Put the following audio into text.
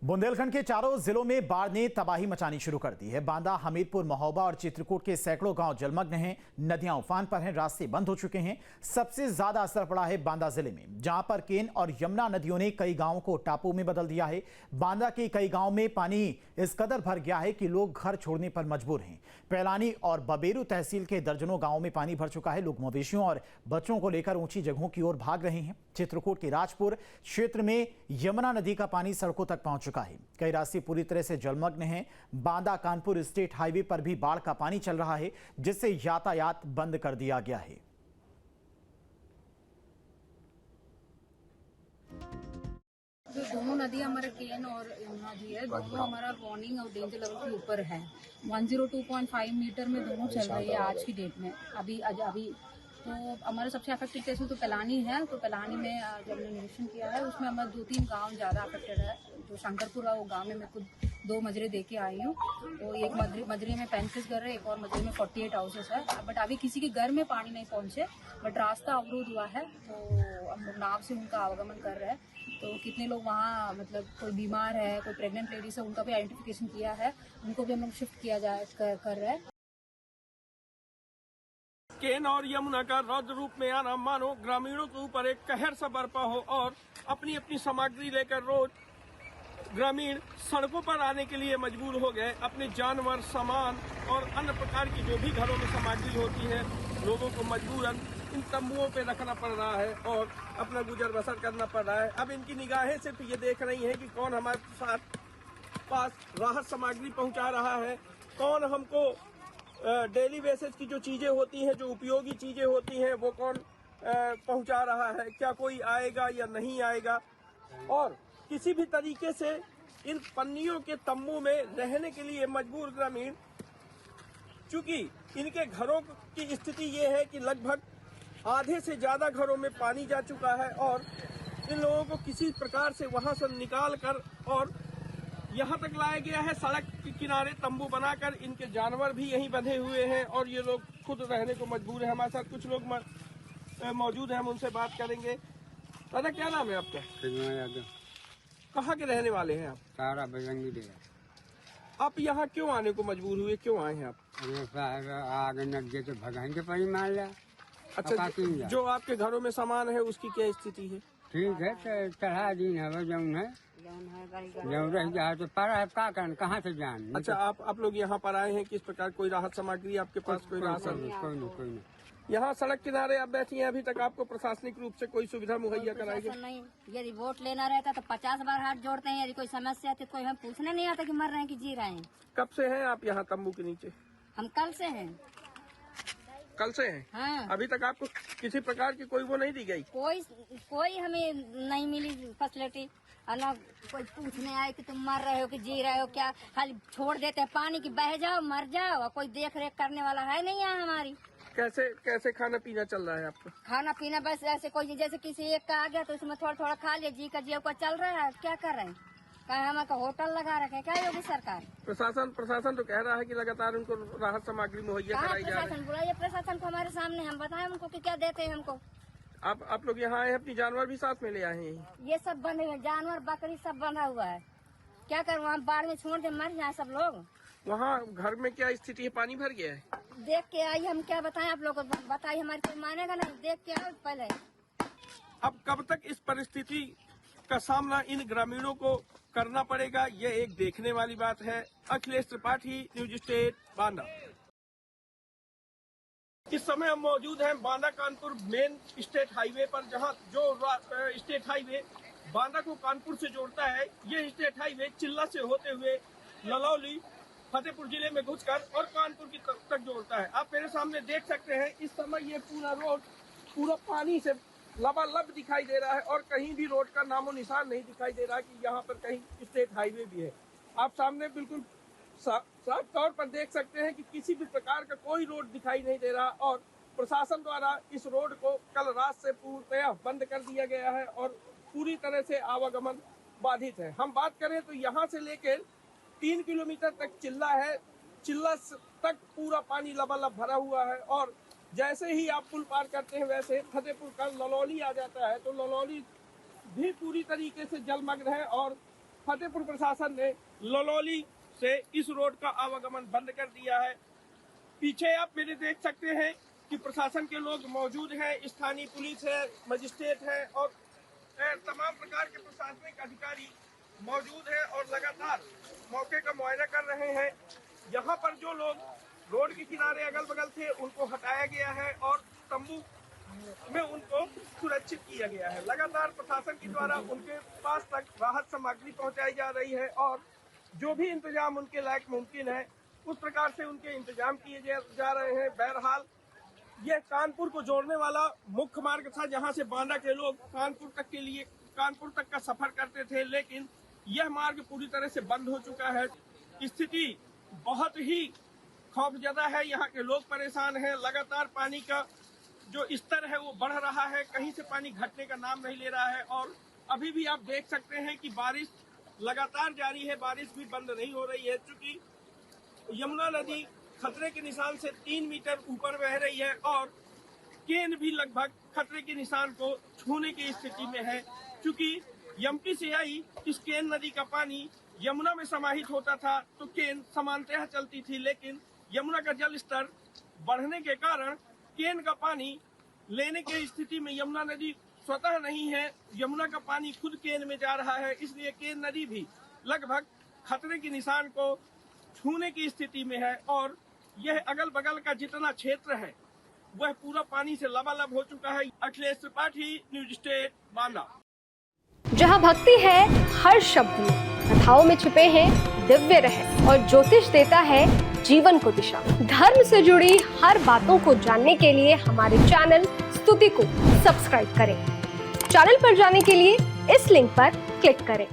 बुंदेलखंड के चारों जिलों में बाढ़ ने तबाही मचानी शुरू कर दी है। बांदा, हमीरपुर, महोबा और चित्रकूट के सैकड़ों गांव जलमग्न हैं। नदियां उफान पर हैं, रास्ते बंद हो चुके हैं। सबसे ज्यादा असर पड़ा है बांदा जिले में, जहां पर केन और यमुना नदियों ने कई गांवों को टापू में बदल दिया है। बांदा के कई गाँव में पानी इस कदर भर गया है कि लोग घर छोड़ने पर मजबूर हैं। पैलानी और बबेरू तहसील के दर्जनों गाँवों में पानी भर चुका है। लोग मवेशियों और बच्चों को लेकर ऊंची जगहों की ओर भाग रहे हैं। चित्रकूट के राजपुर क्षेत्र में यमुना नदी का पानी सड़कों तक पहुंच चुका है। कई रास्ते पूरी तरह से जलमग्न हैं। बांदा कानपुर स्टेट हाईवे पर भी बाढ़ का पानी चल रहा है, जिससे यातायात बंद कर दिया गया है। जो दोनों नदी हमारे केन और यमुना जी है, दोनों हमारा वार्निंग और डेंजर लेवल के ऊपर है। 102.5 मीटर में दोनों चल रही है आज की डेट में। अभी तो हमारे सबसे अफेक्टेड केस में तो पैलानी है। तो पैलानी में जब हमने निरीक्षण किया है, उसमें हमारे 2-3 गांव ज़्यादा अफेक्टेड है। जो शंकरपुर है वो गांव में मैं खुद 2 मजरे दे के आई हूँ। तो एक मजरे में 35 घर है, एक और मजरे में 48 हाउसेस है। बट अभी किसी के घर में पानी नहीं पहुंचे, बट रास्ता अवरोध हुआ है। तो हम लोग नाव से उनका आवागमन कर रहे हैं। तो कितने लोग वहाँ, मतलब कोई बीमार है, कोई प्रेग्नेंट लेडीज है, उनका भी आइडेंटिफिकेशन किया है। उनको भी हम लोग शिफ्ट किया कर रहे हैं। केन और यमुना का रौद्र रूप में आना मानो ग्रामीणों के ऊपर एक कहर सा बरपा हो और अपनी अपनी सामग्री लेकर रोज ग्रामीण सड़कों पर आने के लिए मजबूर हो गए। अपने जानवर, सामान और अन्य प्रकार की जो भी घरों में सामग्री होती है, लोगों को मजबूरन इन तंबुओं पे रखना पड़ रहा है और अपना गुजर बसर करना पड़ रहा है। अब इनकी निगाहें सिर्फ ये देख रही हैं कि कौन हमारे साथ पास राहत सामग्री पहुंचा रहा है, कौन हमको डेली बेसिस की जो चीजें होती हैं, जो उपयोगी चीजें होती हैं, वो कौन पहुंचा रहा है, क्या कोई आएगा या नहीं आएगा। और किसी भी तरीके से इन पन्नियों के तंबू में रहने के लिए मजबूर ग्रामीण, चूंकि इनके घरों की स्थिति ये है कि लगभग आधे से ज्यादा घरों में पानी जा चुका है और इन लोगों को किसी प्रकार से वहां से निकाल कर और यहाँ तक लाया गया है। सड़क के किनारे तंबू बनाकर इनके जानवर भी यहीं बंधे हुए हैं और ये लोग खुद रहने को मजबूर है। हमारे साथ कुछ लोग मौजूद हैं, हम उनसे बात करेंगे। दादा, क्या नाम है आपका? कहाँ के रहने वाले हैं आप? सारा बजरंगी डेरा। आप यहाँ क्यों आने को मजबूर हुए, क्यों आए हैं आप? आगे नदिया तो भगाएंगे पड़ी मार लिया। अच्छा, जो आपके घरों में सामान है उसकी क्या स्थिति है? ठीक है, चढ़ा दिन है, जौन है जौन रह गया तो पड़ा है, का कारण कहाँ से जान। अच्छा, आप लोग यहाँ पर आए हैं, किस प्रकार कोई राहत सामग्री आपके पास? कोई राशन? कोई नहीं। यहाँ सड़क किनारे आप बैठी हैं, अभी तक आपको प्रशासनिक रूप से कोई सुविधा मुहैया कराई गई नहीं? यदि वोट लेना रहता तो 50 बार हाथ जोड़ते हैं। यदि कोई समस्या आती तो कोई हम पूछने नहीं आता कि मर रहे हैं कि जी रहे हैं। कब से हैं आप यहाँ तंबू के नीचे? हम कल से हैं। कल से हैं? हाँ। अभी तक आपको किसी प्रकार की कोई वो नहीं दी गई? कोई हमें नहीं मिली फैसिलिटी। ना कोई पूछने आए कि तुम मर रहे हो कि जी रहे हो, क्या खाली छोड़ देते हैं पानी की, बह जाओ मर जाओ। कोई देख रेख करने वाला है नहीं यहाँ हमारी। कैसे खाना पीना चल रहा है आपका? खाना पीना बस ऐसे कोई, जैसे किसी एक का आ गया तो उसमें थोड़ा थोड़ा खा लिया, जी का जी का चल रहा है। क्या कर रहे हैं? कहीं हमारा होटल लगा रखे क्या योगी सरकार? प्रशासन तो कह रहा है कि लगातार उनको राहत सामग्री मुहैया कराई जा रही है। प्रशासन बुलाइए प्रशासन को हमारे सामने, हम बताएं उनको कि क्या देते हैं हमको। आप लोग यहाँ आए, अपनी जानवर भी साथ में ले आए हैं? ये सब बंधे हुए जानवर, बकरी सब बंधा हुआ है। क्या करूँ, वहाँ बाढ़ में छोड़ दे मर जाए सब लोग। वहाँ घर में क्या स्थिति है? पानी भर गया है? देख के आई, हम क्या बताएं आप लोग को, बताइए, हमारी कोई मानेगा नहीं। देख के आओ पहले। अब कब तक इस परिस्थिति का सामना इन ग्रामीणों को करना पड़ेगा, ये एक देखने वाली बात है। Akhilesh Tripathi, news state, Banda. इस समय हम मौजूद हैं Banda Kanpur main state highway पर, जहां जो स्टेट हाईवे बांदा को कानपुर से जोड़ता है। ये स्टेट हाईवे चिल्ला से होते हुए ललौली, फतेहपुर जिले में घुसकर और कानपुर की तक जोड़ता है। आप मेरे सामने देख सकते हैं, इस समय ये पूरा रोड पूरा पानी से लबालब दिखाई दे रहा है और कहीं भी रोड का नामो निशान नहीं दिखाई दे रहा कि यहाँ पर कहीं स्टेट हाईवे भी है। आप सामने बिल्कुल साफ तौर पर देख सकते हैं कि किसी भी प्रकार का कोई रोड दिखाई नहीं दे रहा और प्रशासन द्वारा इस रोड को कल रात से पूर्णतः बंद कर दिया गया है और पूरी तरह से आवागमन बाधित है। हम बात करें तो यहाँ से लेकर 3 किलोमीटर तक चिल्ला है। चिल्ला तक पूरा पानी लबालब भरा हुआ है और जैसे ही आप पुल पार करते हैं वैसे फतेहपुर का ललौली आ जाता है, तो ललौली भी पूरी तरीके से जलमग्न है और फतेहपुर प्रशासन ने ललौली से इस रोड का आवागमन बंद कर दिया है। पीछे आप मेरे देख सकते हैं कि प्रशासन के लोग मौजूद हैं, स्थानीय पुलिस है, मजिस्ट्रेट है और तमाम प्रकार के प्रशासनिक अधिकारी मौजूद हैं और लगातार मौके का मुआयना कर रहे हैं। यहाँ पर जो लोग रोड के किनारे अगल बगल थे उनको हटाया गया है और तंबू में उनको सुरक्षित किया गया है। लगातार प्रशासन के द्वारा उनके पास तक राहत सामग्री पहुंचाई जा रही है और जो भी इंतजाम उनके लायक मुमकिन है उस प्रकार से उनके इंतजाम किए जा रहे हैं। बहरहाल यह कानपुर को जोड़ने वाला मुख्य मार्ग था, जहां से बांदा के लोग कानपुर तक का सफर करते थे, लेकिन यह मार्ग पूरी तरह से बंद हो चुका है। स्थिति बहुत ही खौफजदा है, यहाँ के लोग परेशान हैं। लगातार पानी का जो स्तर है वो बढ़ रहा है, कहीं से पानी घटने का नाम नहीं ले रहा है और अभी भी आप देख सकते हैं कि बारिश लगातार जारी है, बारिश भी बंद नहीं हो रही है। चूंकि यमुना नदी खतरे के निशान से 3 मीटर ऊपर बह रही है और केन भी लगभग खतरे के निशान को छूने की स्थिति में है। चूंकि यमपी से आई इस केन नदी का पानी यमुना में समाहित होता था तो केन समानतः चलती थी, लेकिन यमुना का जल स्तर बढ़ने के कारण केन का पानी लेने की स्थिति में यमुना नदी स्वतः नहीं है, यमुना का पानी खुद केन में जा रहा है। इसलिए केन नदी भी लगभग खतरे के निशान को छूने की स्थिति में है और यह अगल बगल का जितना क्षेत्र है वह पूरा पानी से लबालब हो चुका है। Akhilesh Tripathi, news state, Banda. जहां भक्ति है हर शब्द में, कथाओं में छुपे हैं दिव्य रहस्य और ज्योतिष देता है जीवन को दिशा। धर्म से जुड़ी हर बातों को जानने के लिए हमारे चैनल स्तुति को सब्सक्राइब करें। चैनल पर जाने के लिए इस लिंक पर क्लिक करें।